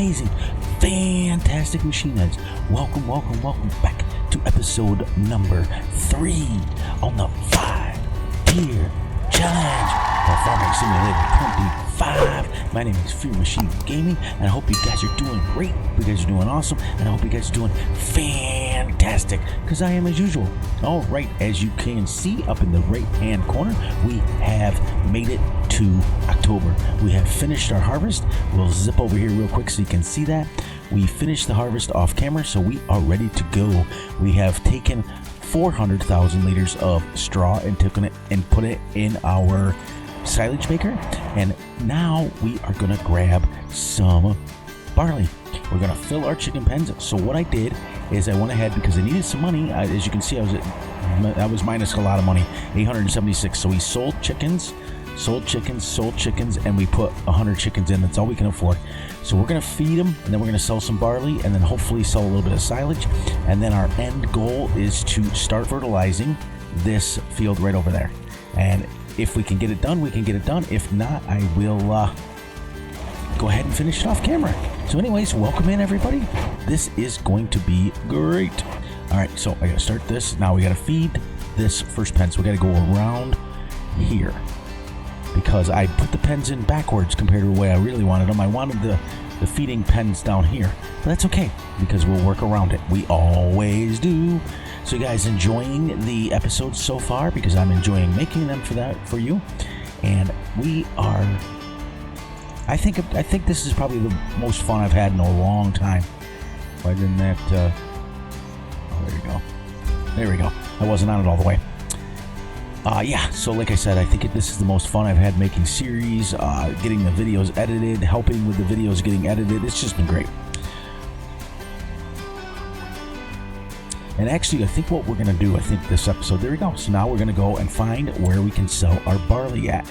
amazing, fantastic machine heads. Welcome back to episode number 3 on the 5-Year Challenge Farming Simulator 25. My name is Fear Machine Gaming, and I hope you guys are doing great. You guys are doing awesome, and I hope you guys are doing fantastic, because I am as usual. All right, as you can see up in the right-hand corner, we have made it to October. We have finished our harvest. We'll zip over here real quick so you can see that. We finished the harvest off camera, so we are ready to go. We have taken 400,000 liters of straw and put it in our silage maker, and now we are gonna grab some barley. We're gonna fill our chicken pens. So what I did is I went ahead, because I needed some money. As you can see, I was minus a lot of money, 876. So we sold chickens, and we put 100 chickens in. That's all we can afford. So we're gonna feed them, and then we're gonna sell some barley, and then hopefully sell a little bit of silage. And then our end goal is to start fertilizing this field right over there. And if we can get it done, we can get it done. If not, I will go ahead and finish it off camera. So anyways, welcome in everybody. This is going to be great. All right, so I gotta start this. Now we gotta feed this first pen. So we gotta go around here, because I put the pens in backwards compared to the way I really wanted them. I wanted the feeding pens down here, but that's okay, because we'll work around it. We always do. So you guys enjoying the episodes so far? Because I'm enjoying making them for you. And we are, I think this is probably the most fun I've had in a long time. Why didn't that, oh, there we go. I wasn't on it all the way. Yeah, so like I said, I think this is the most fun I've had making series, getting the videos edited, helping with the videos getting edited. It's just been great. And actually, I think what we're going to do, this episode, there we go. So now we're going to go and find where we can sell our barley at.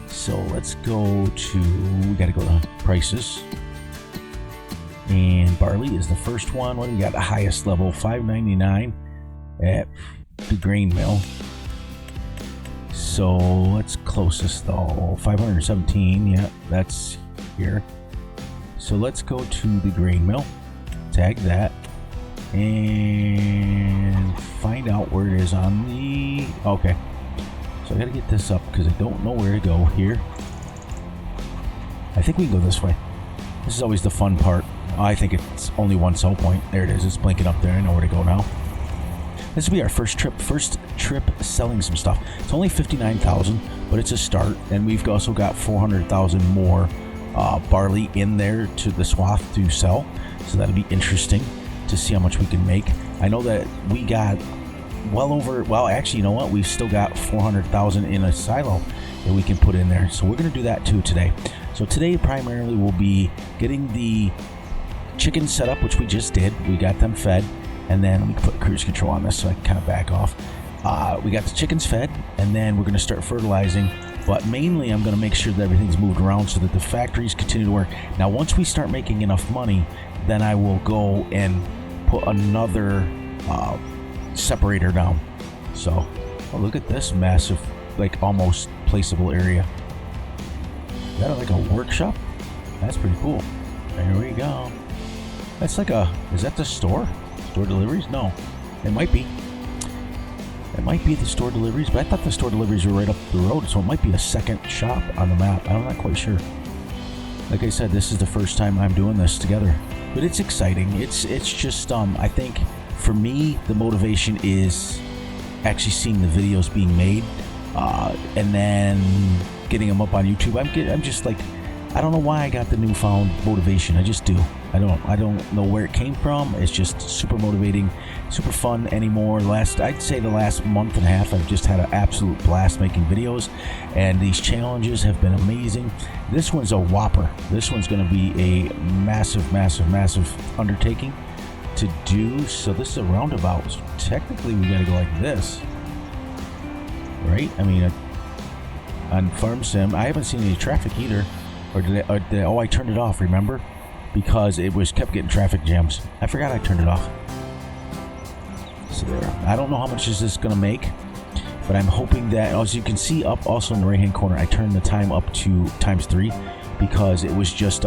So let's go to, we got to go to prices. And barley is the first one. What do we got? The highest level, $5.99 at the grain mill. So let's closest though, 517. Yeah, that's here. So let's go to the grain mill, tag that, and find out where it is on the, okay. So I gotta get this up because I don't know where to go here. I think we can go this way. This is always the fun part. I think it's only one sell point. There it is, it's blinking up there. I know where to go now. This will be our first trip selling some stuff. It's only 59,000, but it's a start, and we've also got 400,000 more barley in there to the swath to sell. So that'll be interesting to see how much we can make. I know that we got well, actually, you know what? We've still got 400,000 in a silo that we can put in there. So we're going to do that too today. So today primarily will be getting the chickens set up, which we just did. We got them fed. And then we can put cruise control on this so I can kind of back off. We got the chickens fed, and then we're going to start fertilizing. But mainly I'm going to make sure that everything's moved around so that the factories continue to work. Now, once we start making enough money, then I will go and put another separator down. So, oh, look at this massive, like almost placeable area. Is that like a workshop? That's pretty cool. There we go. That's like is that the store? Store deliveries? No, it might be. It might be the store deliveries, but I thought the store deliveries were right up the road, so it might be a second shop on the map. I'm not quite sure. Like I said, this is the first time I'm doing this together, but it's exciting. It's just I think for me the motivation is actually seeing the videos being made, and then getting them up on YouTube. I'm just like, I don't know why I got the newfound motivation. I just do. I don't know where it came from. It's just super motivating, super fun anymore. I'd say the last month and a half, I've just had an absolute blast making videos, and these challenges have been amazing. This one's a whopper. This one's going to be a massive undertaking to do. So this is a roundabout. So technically, we got to go like this, right? I mean, on Farm Sim, I haven't seen any traffic either. Or did I, oh, I turned it off, remember? Because it kept getting traffic jams. I forgot I turned it off. So there. I don't know how much is this going to make, but I'm hoping that, as you can see up also in the right hand corner, I turned the time up to ×3 because it was just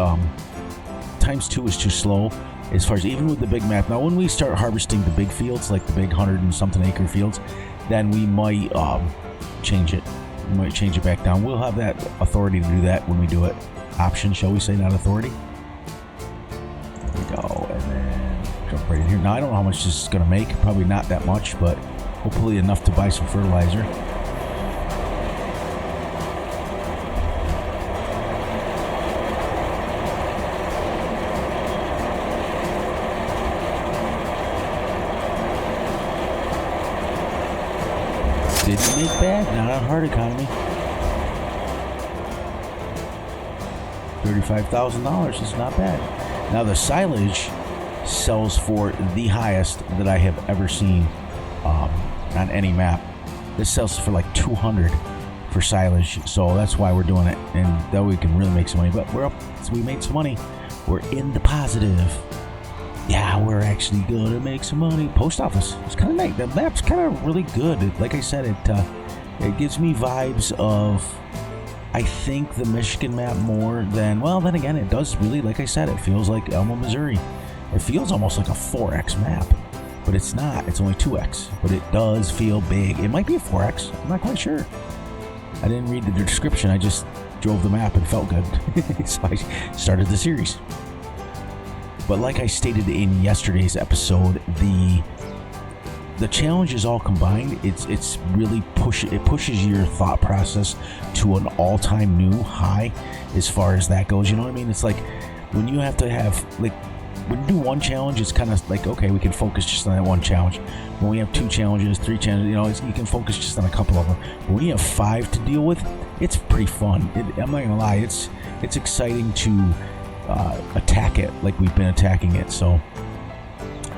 times 2 is too slow as far as even with the big map. Now, when we start harvesting the big fields, like the big 100 and something acre fields, then we might change it. We might change it back down. We'll have that authority to do that when we do it. Option, shall we say, not authority. There we go, and then jump right in here. Now, I don't know how much this is going to make. Probably not that much, but hopefully enough to buy some fertilizer. Didn't make bad, not on hard economy. $35,000 is not bad. Now the silage sells for the highest that I have ever seen on any map. This sells for like 200 for silage, so that's why we're doing it, and that way we can really make some money. But we're up, so we made some money. We're in the positive. Yeah, we're actually gonna make some money. Post office. It's kind of nice. The map's kind of really good. Like I said, it gives me vibes of, I think, the Michigan map more than, well, then again, it does really, like I said, it feels like Elmo, Missouri. It feels almost like a 4X map, but it's not. It's only 2X, but it does feel big. It might be a 4X. I'm not quite sure. I didn't read the description. I just drove the map and felt good. So I started the series. But like I stated in yesterday's episode, the challenge is all combined. It's really pushes your thought process to an all-time new high as far as that goes. You know what I mean? It's like when you have to have, like, when you do one challenge, it's kind of like, okay, we can focus just on that one challenge. When we have 2 challenges, 3 challenges, you know, you can focus just on a couple of them. But when you have 5 to deal with, it's pretty fun. I'm not gonna lie, it's exciting to attack it like we've been attacking it. So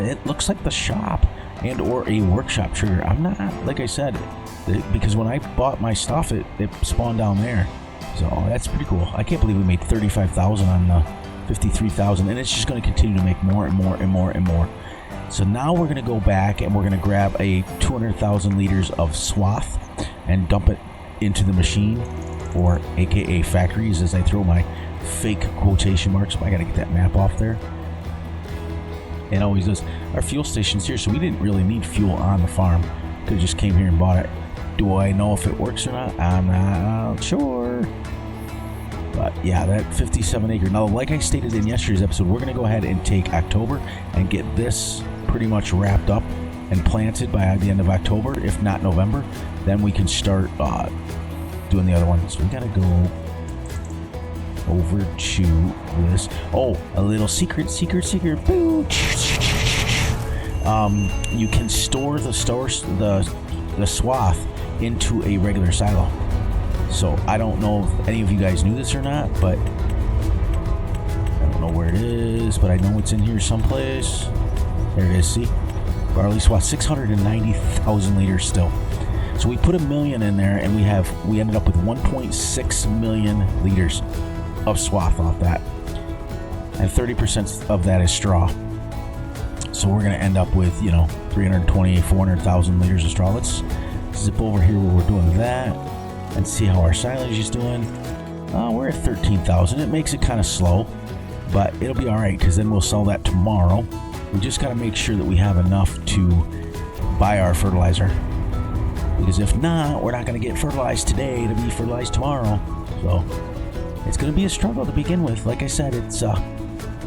it looks like the shop and or a workshop trigger. I'm not, like I said, because when I bought my stuff, it spawned down there. So that's pretty cool. I can't believe we made 35,000 on 53,000, and it's just going to continue to make more and more and more and more. So now we're going to go back and we're going to grab a 200,000 liters of swath and dump it into the machine, or aka factories, as I throw my fake quotation marks. I gotta get that map off there. It always does. Our fuel station's here, so we didn't really need fuel on the farm. Could have just came here and bought it. Do I know if it works or not? I'm not sure. But yeah, that 57 acre. Now, like I stated in yesterday's episode, we're gonna go ahead and take October and get this pretty much wrapped up and planted by the end of October, if not November. Then we can start doing the other ones. So we gotta go over to this. Oh, a little secret. Boo. You can store the swath into a regular silo. So I don't know if any of you guys knew this or not, but I don't know where it is, but I know it's in here someplace. There it is. See, barley swath, 690,000 liters still. So we put 1 million in there, and we ended up with 1.6 million liters of swath off that, and 30% of that is straw. So we're going to end up with, 400,000 liters of straw. Let's zip over here where we're doing that and see how our silage is doing. We're at 13,000. It makes it kind of slow, but it'll be all right, because then we'll sell that tomorrow. We just got to make sure that we have enough to buy our fertilizer, because if not, we're not going to get fertilized today to be fertilized tomorrow. So it's going to be a struggle to begin with. Like I said,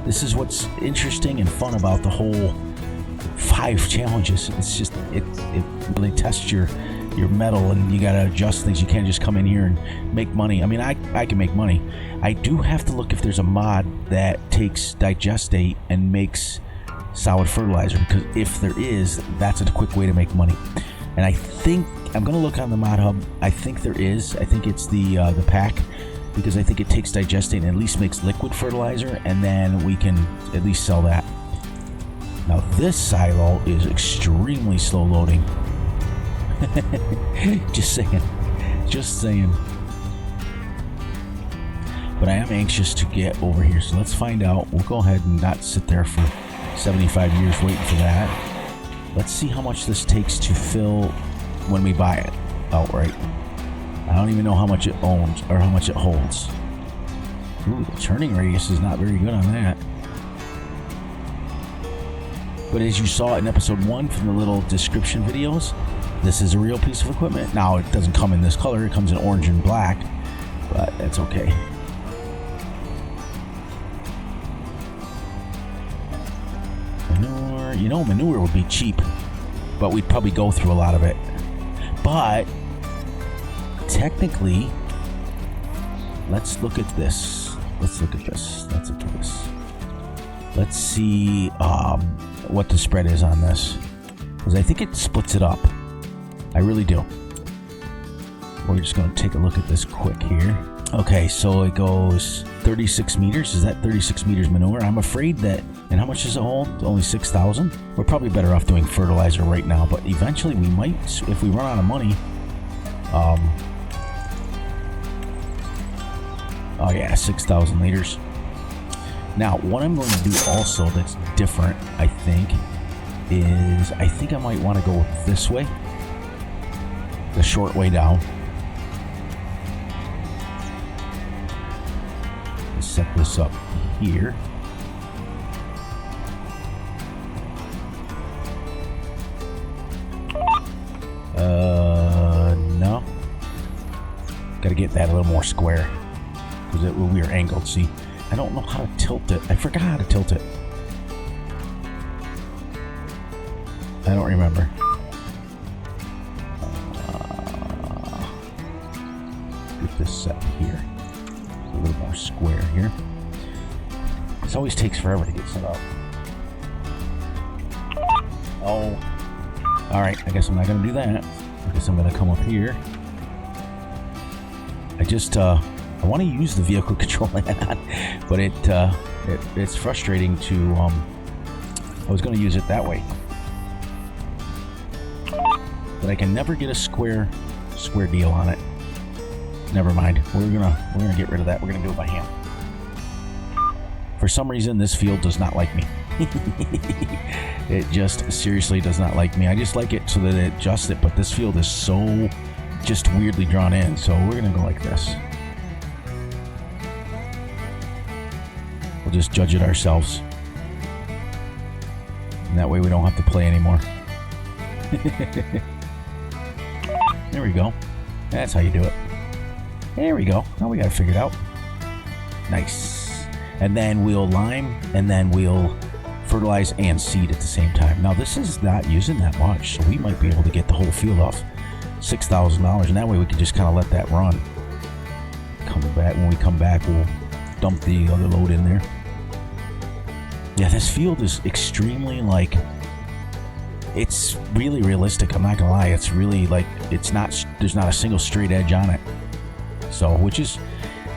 this is what's interesting and fun about the whole 5 challenges. It's just it really tests your metal, and you got to adjust things. You can't just come in here and make money. I mean, I can make money. I do have to look if there's a mod that takes digestate and makes solid fertilizer, because if there is, that's a quick way to make money. And I think I'm going to look on the mod hub. I think there is. I think it's the pack, because I think it takes digestate and at least makes liquid fertilizer, and then we can at least sell that. Now this silo is extremely slow loading. Just saying. But I am anxious to get over here, so let's find out. We'll go ahead and not sit there for 75 years waiting for that. Let's see how much this takes to fill when we buy it outright. I don't even know how much it owns or how much it holds. Ooh, the turning radius is not very good on that. But as you saw in episode 1 from the little description videos, this is a real piece of equipment. Now, it doesn't come in this color. It comes in orange and black, but that's okay. Manure, you know, manure would be cheap, but we'd probably go through a lot of it. But technically, let's look at this. Let's look at this. Let's look at this. Let's see what the spread is on this, because I think it splits it up. I really do. We're just going to take a look at this quick here. Okay, so it goes 36 meters. Is that 36 meters manure? I'm afraid that, and how much does it hold? Only 6,000? We're probably better off doing fertilizer right now, but eventually we might, if we run out of money. Oh yeah, 6,000 liters. Now, what I'm going to do also that's different, I think, is I think I might want to go this way. The short way down. Let's set this up here. No. Got to get that a little more square, because we are angled. See, I don't know how to tilt it. I forgot how to tilt it. I don't remember. Get this set here. It's a little more square here. This always takes forever to get set up. Oh. Alright, I guess I'm not going to do that. I guess I'm going to come up here. I want to use the vehicle control add-on, but it's frustrating to, I was going to use it that way. But I can never get a square deal on it. Never mind. We're gonna get rid of that. We're gonna do it by hand. For some reason, this field does not like me. It just seriously does not like me. I just like it so that it adjusts it, but this field is so just weirdly drawn in. So we're gonna go like this. We'll just judge it ourselves, and that way we don't have to play anymore. There we go. That's how you do it. There we go. Now we got it figured out. Nice. And then we'll lime, and then we'll fertilize and seed at the same time. Now this is not using that much, so we might be able to get the whole field off $6,000, and that way we can just kind of let that run. Coming back, when we come back, we'll dump the other load in there. Yeah, this field is extremely, like, it's really realistic. I'm not gonna lie. It's really like, it's not, there's not a single straight edge on it. So, which is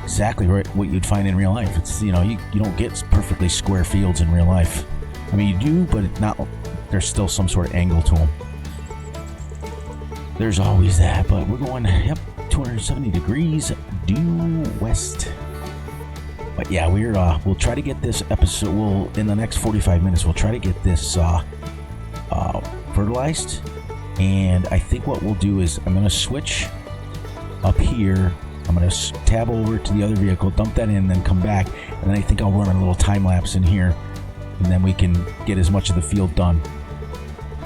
exactly what you'd find in real life. It's, you know, you don't get perfectly square fields in real life. I mean, you do, but it's not, there's still some sort of angle to them. There's always that, but we're going, yep, 270 degrees due west. But yeah, we'll try to get this episode, in the next 45 minutes, we'll try to get this fertilized. And I think what we'll do is I'm going to switch up here. I'm going to tab over to the other vehicle, dump that in, then come back. And then I think I'll run a little time lapse in here, and then we can get as much of the field done.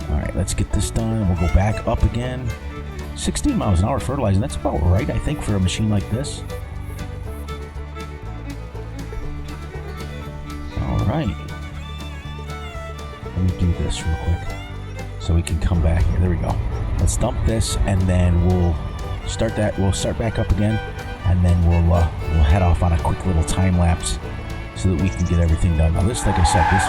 All right, let's get this done. We'll go back up again. 16 miles an hour fertilizing. That's about right, I think, for a machine like this. All right. Let me do this real quick so we can come back here. There we go. Let's dump this, and then we'll start that. We'll start back up again, and then we'll head off on a quick little time lapse so that we can get everything done. Now this, like I said, this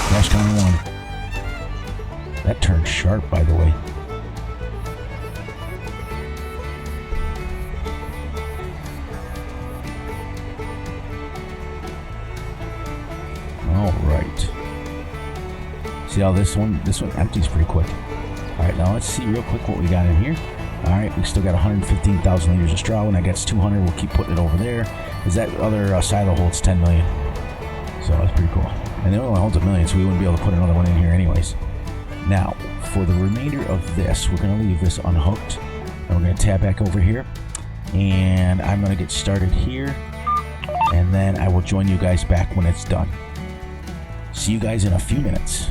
crash counter 1. That turned sharp, by the way. All right. See how this one empties pretty quick. All right, now let's see real quick what we got in here. All right, we still got 115,000 liters of straw. When that gets 200, we'll keep putting it over there. Is that other silo holds 10 million? So that's pretty cool. And it only holds 1 million, so we wouldn't be able to put another one in here anyways. Now, for the remainder of this, we're going to leave this unhooked, and we're going to tab back over here, and I'm going to get started here, and then I will join you guys back when it's done. See you guys in a few minutes.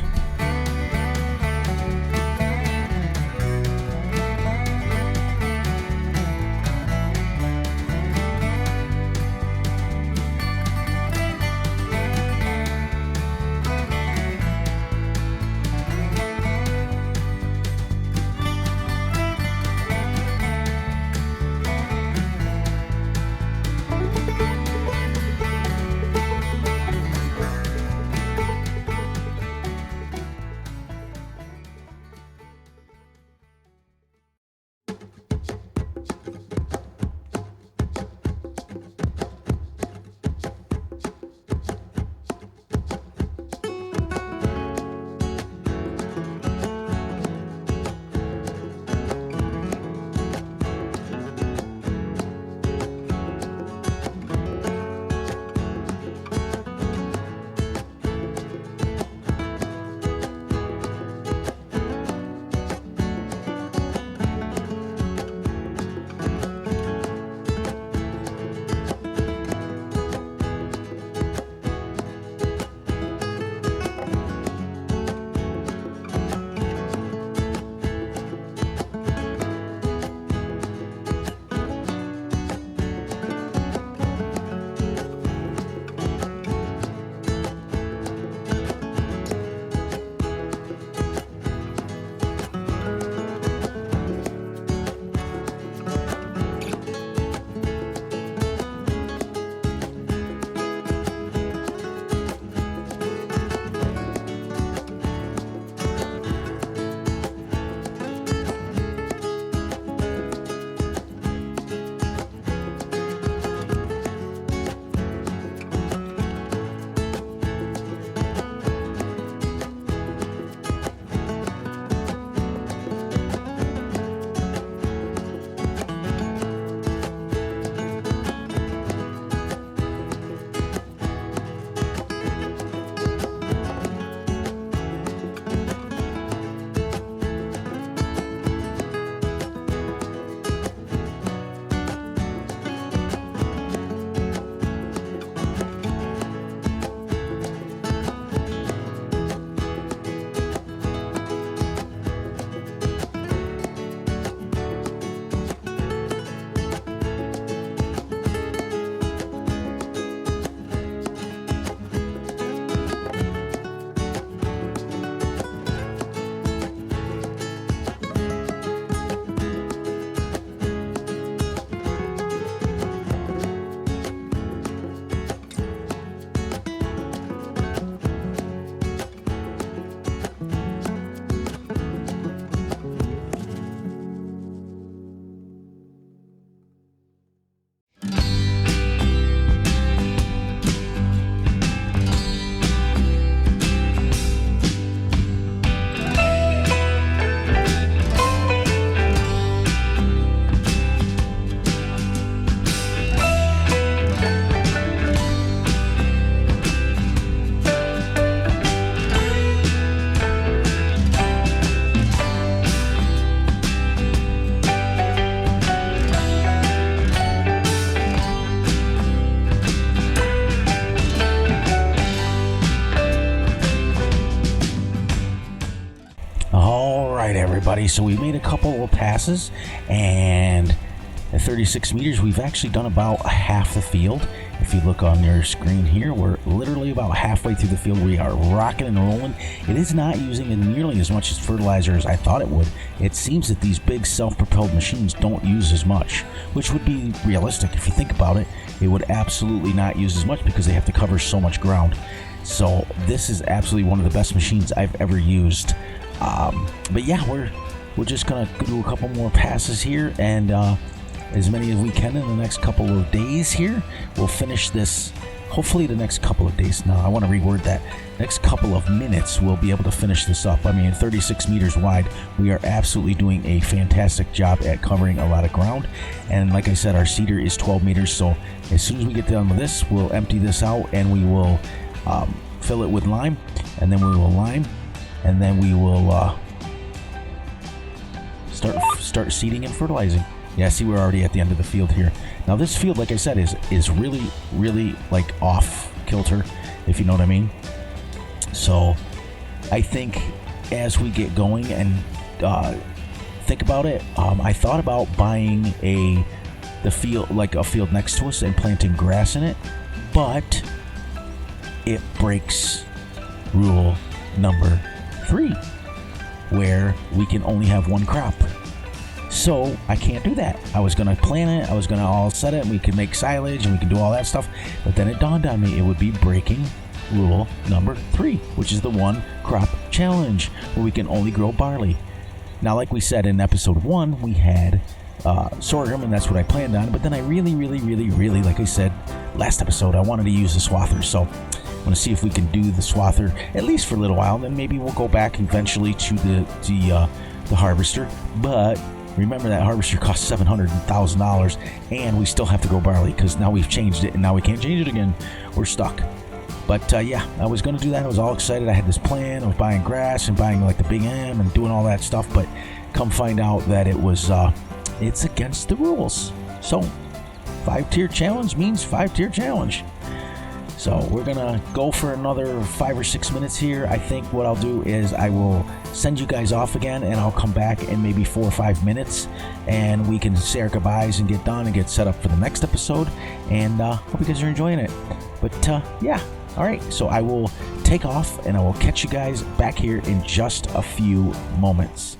Everybody, so we made a couple of passes, and at 36 meters we've actually done about half the field. If you look on your screen here, we're literally about halfway through the field. We are rocking and rolling. It is not using nearly as much as fertilizer as I thought it would. It seems that these big self-propelled machines don't use as much, which would be realistic. If you think about it, it would absolutely not use as much because they have to cover so much ground. So this is absolutely one of the best machines I've ever used. But yeah, we're just gonna do a couple more passes here, and as many as we can in the next couple of days here. We'll finish this, hopefully the next couple of days. No, I want to reword that. Next couple of minutes, we'll be able to finish this up. I mean, 36 meters wide, we are absolutely doing a fantastic job at covering a lot of ground. And like I said, our seeder is 12 meters, so as soon as we get done with this, we'll empty this out and we will fill it with lime, and then we will lime, and then we will start seeding and fertilizing. Yeah, see, we're already at the end of the field here. Now this field, like I said, is really like off kilter, if you know what I mean. So I think as we get going and think about it, I thought about buying the field, like a field next to us, and planting grass in it, but it breaks rule number 3, where we can only have one crop. So I can't do that. I was gonna plant it, I was gonna all set it, and we could make silage and we could do all that stuff, but then it dawned on me it would be breaking rule number 3, which is the one crop challenge, where we can only grow barley. Now, like we said in episode 1, we had sorghum, and that's what I planned on, but then I really, like I said last episode, I wanted to use the swather. So I'm going to see if we can do the swather at least for a little while, then maybe we'll go back eventually to the harvester. But remember, that harvester costs $700,000, and we still have to grow barley because now we've changed it, and now we can't change it again. We're stuck. But yeah, I was going to do that. I was all excited. I had this plan. I was buying grass and buying like the Big M and doing all that stuff. But come find out that it was it's against the rules. So 5-tier challenge means 5-tier challenge. So we're going to go for another 5 or 6 minutes here. I think what I'll do is I will send you guys off again, and I'll come back in maybe 4 or 5 minutes, and we can say our goodbyes and get done and get set up for the next episode. And hope you guys are enjoying it. But yeah. All right, so I will take off, and I will catch you guys back here in just a few moments.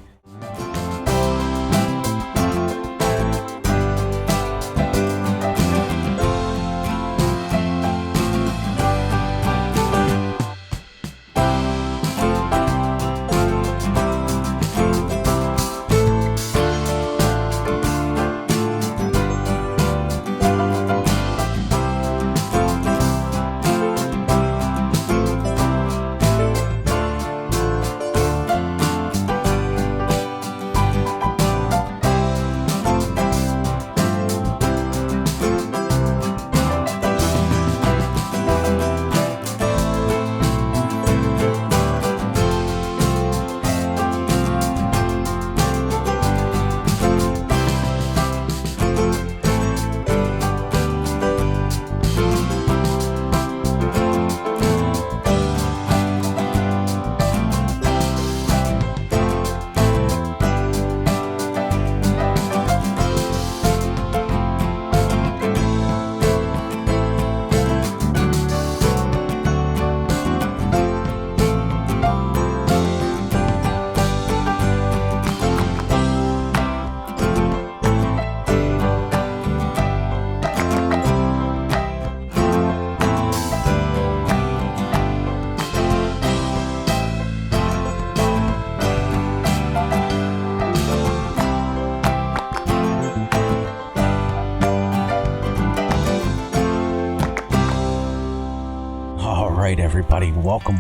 right, everybody, welcome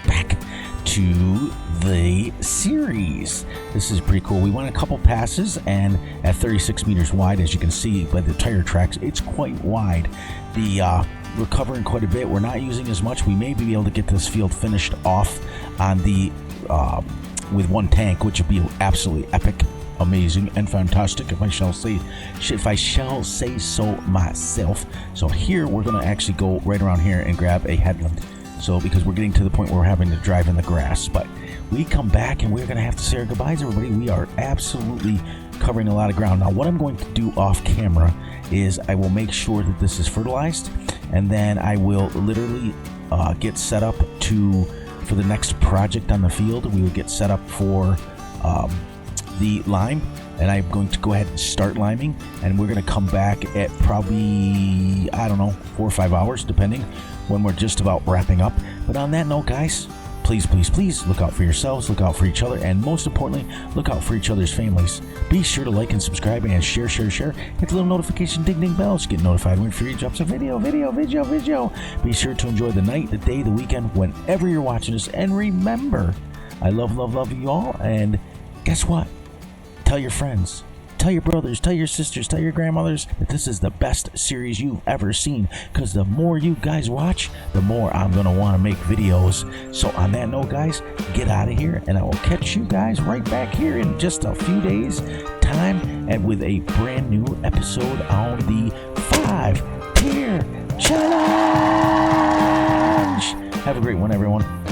back to the series. This is pretty cool. We went a couple passes, and at 36 meters wide, as you can see by the tire tracks, it's quite wide. We're covering quite a bit. We're not using as much. We may be able to get this field finished off on the with one tank, which would be absolutely epic, amazing, and fantastic, if I shall say so myself. So here we're going to actually go right around here and grab a headland. So because we're getting to the point where we're having to drive in the grass, but we come back and we're going to have to say our goodbyes, everybody. We are absolutely covering a lot of ground. Now what I'm going to do off camera is I will make sure that this is fertilized, and then I will literally get set up for the next project on the field. We will get set up for the lime, and I'm going to go ahead and start liming, and we're going to come back at probably, I don't know, 4 or 5 hours, depending, when we're just about wrapping up. But on that note, guys, please look out for yourselves, look out for each other, and most importantly, look out for each other's families. Be sure to like and subscribe and share. Hit the little notification ding bell to get notified when free drops a video. Be sure to enjoy the night, the day, the weekend, whenever you're watching this. And remember, I love you all. And guess what? Tell your friends, tell your brothers, tell your sisters, tell your grandmothers that this is the best series you've ever seen, because the more you guys watch, the more I'm going to want to make videos. So on that note, guys, get out of here, and I will catch you guys right back here in just a few days time, and with a brand new episode on the 5-tier challenge. Have a great one, everyone.